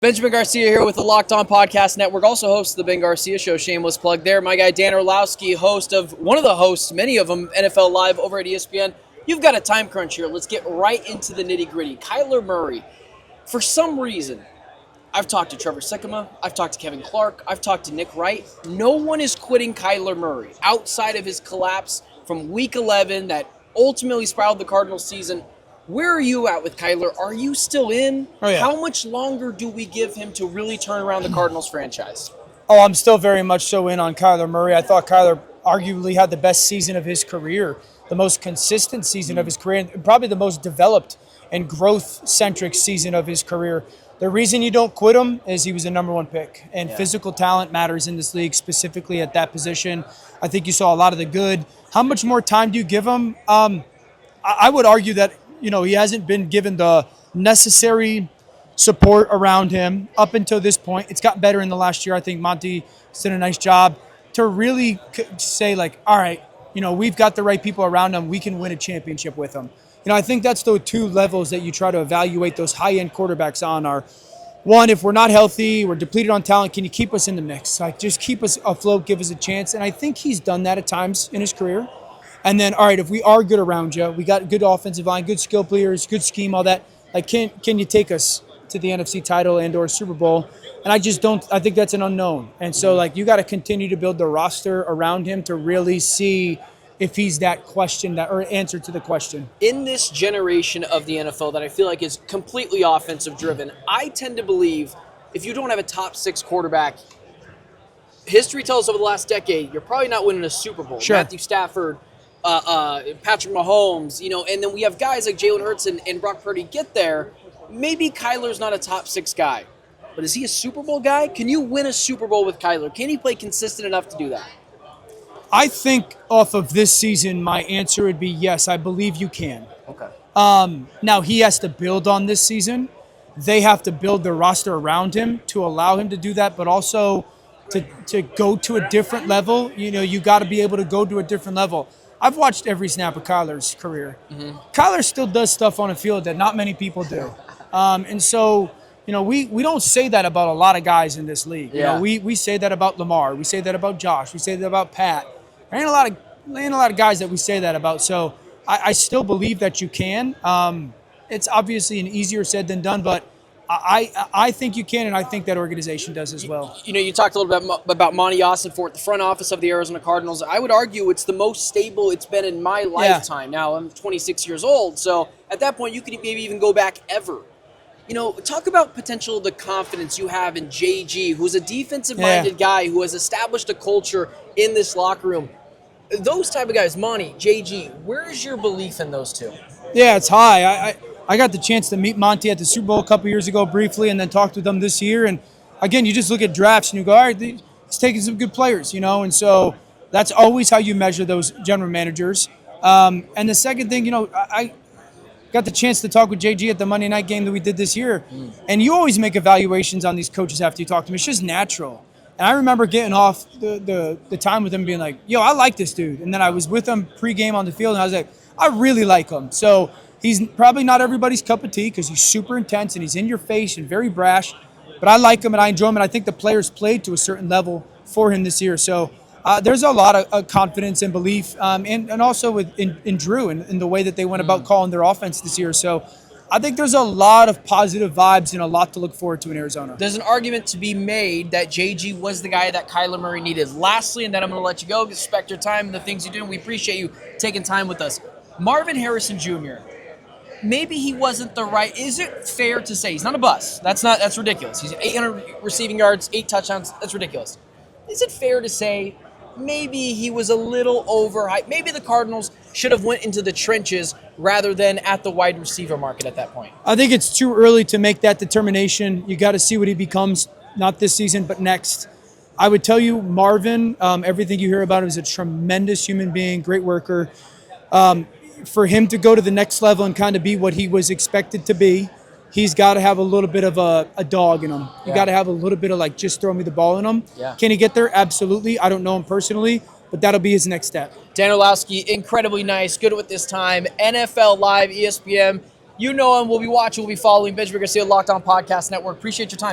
Benjamin Garcia here with the Locked On Podcast Network, also host of the Ben Garcia Show, shameless plug there. My guy Dan Orlovsky, one of the hosts, many of them, NFL Live over at ESPN. You've got a time crunch here. Let's get right into the nitty-gritty. Kyler Murray, for some reason, I've talked to Trevor Sikkema, I've talked to Kevin Clark, I've talked to Nick Wright. No one is quitting Kyler Murray outside of his collapse from Week 11 that ultimately spiraled the Cardinals season. Where are you at with Kyler? Are you still in? Oh, yeah. How much longer do we give him to really turn around the Cardinals franchise? Oh, I'm still very much so in on Kyler Murray. I thought Kyler arguably had the best season of his career, the most consistent season of his career, and probably the most developed and growth-centric season of his career. The reason you don't quit him is he was a number one pick, and physical talent matters in this league, specifically at that position. I think you saw a lot of the good. How much more time do you give him? I would argue that he hasn't been given the necessary support around him up until this point. It's gotten better in the last year. I think Monty has done a nice job to really say, all right, we've got the right people around him. We can win a championship with him. I think that's the two levels that you try to evaluate those high-end quarterbacks on are, one, if we're not healthy, we're depleted on talent, can you keep us in the mix? Just keep us afloat, give us a chance. And I think he's done that at times in his career. And then, all right, if we are good around you, we got good offensive line, good skill players, good scheme, all that, can you take us to the NFC title and or Super Bowl? And I think that's an unknown. And so, you got to continue to build the roster around him to really see if he's that question or answer to the question. In this generation of the NFL that I feel like is completely offensive driven, I tend to believe if you don't have a top six quarterback, history tells us over the last decade, you're probably not winning a Super Bowl. Sure. Matthew Stafford, Patrick Mahomes, and then we have guys like Jalen Hurts and Brock Purdy get there. Maybe Kyler's not a top six guy, but is he a Super Bowl guy? Can you win a Super Bowl with Kyler? Can he play consistent enough to do that? I think off of this season, my answer would be yes. I believe you can. Okay. Now, he has to build on this season. They have to build the roster around him to allow him to do that, but also to go to a different level. You got to be able to go to a different level. I've watched every snap of Kyler's career. Mm-hmm. Kyler still does stuff on the field that not many people do. And so, we don't say that about a lot of guys in this league. Yeah. We say that about Lamar. We say that about Josh. We say that about Pat. There ain't a lot of guys that we say that about. So I still believe that you can. It's obviously an easier said than done, but I think you can, and I think that organization does as well. You talked a little bit about Monti Ossenfort, the front office of the Arizona Cardinals. I would argue it's the most stable it's been in my lifetime. Now, I'm 26 years old, so at that point, you could maybe even go back ever. Talk about the confidence you have in JG, who's a defensive-minded guy who has established a culture in this locker room. Those type of guys, Monty, JG, where is your belief in those two? Yeah, it's high. I got the chance to meet Monty at the Super Bowl a couple years ago briefly and then talked with him this year. And, again, you just look at drafts and you go, all right, he's taking some good players, And so that's always how you measure those general managers. And the second thing, I got the chance to talk with JG at the Monday night game that we did this year. And you always make evaluations on these coaches after you talk to them. It's just natural. And I remember getting off the time with him being like, yo, I like this dude. And then I was with him pregame on the field, and I was like, I really like him. So he's probably not everybody's cup of tea because he's super intense and he's in your face and very brash. But I like him and I enjoy him, and I think the players played to a certain level for him this year. So there's a lot of confidence and belief, and also in Drew and the way that they went about calling their offense this year. So I think there's a lot of positive vibes and a lot to look forward to in Arizona. There's an argument to be made that JG was the guy that Kyler Murray needed. Lastly, and then I'm going to let you go, respect your time and the things you do, and we appreciate you taking time with us. Marvin Harrison Jr., maybe he wasn't the right. Is it fair to say he's not a bust? That's ridiculous. He's 800 receiving yards, 8 touchdowns. That's ridiculous. Is it fair to say maybe he was a little overhyped? Maybe the Cardinals should have went into the trenches rather than at the wide receiver market at that point. I think it's too early to make that determination. You got to see what he becomes, not this season, but next. I would tell you, Marvin, everything you hear about him is a tremendous human being, great worker. For him to go to the next level and kind of be what he was expected to be, he's got to have a little bit of a dog in him. You got to have a little bit of just throw me the ball in him. Yeah. Can he get there? Absolutely. I don't know him personally, but that'll be his next step. Dan Orlovsky, incredibly nice, good with this time. NFL Live, ESPN. You know him. We'll be watching. We'll be following. Benjamin Garcia, Locked On Podcast Network. Appreciate your time.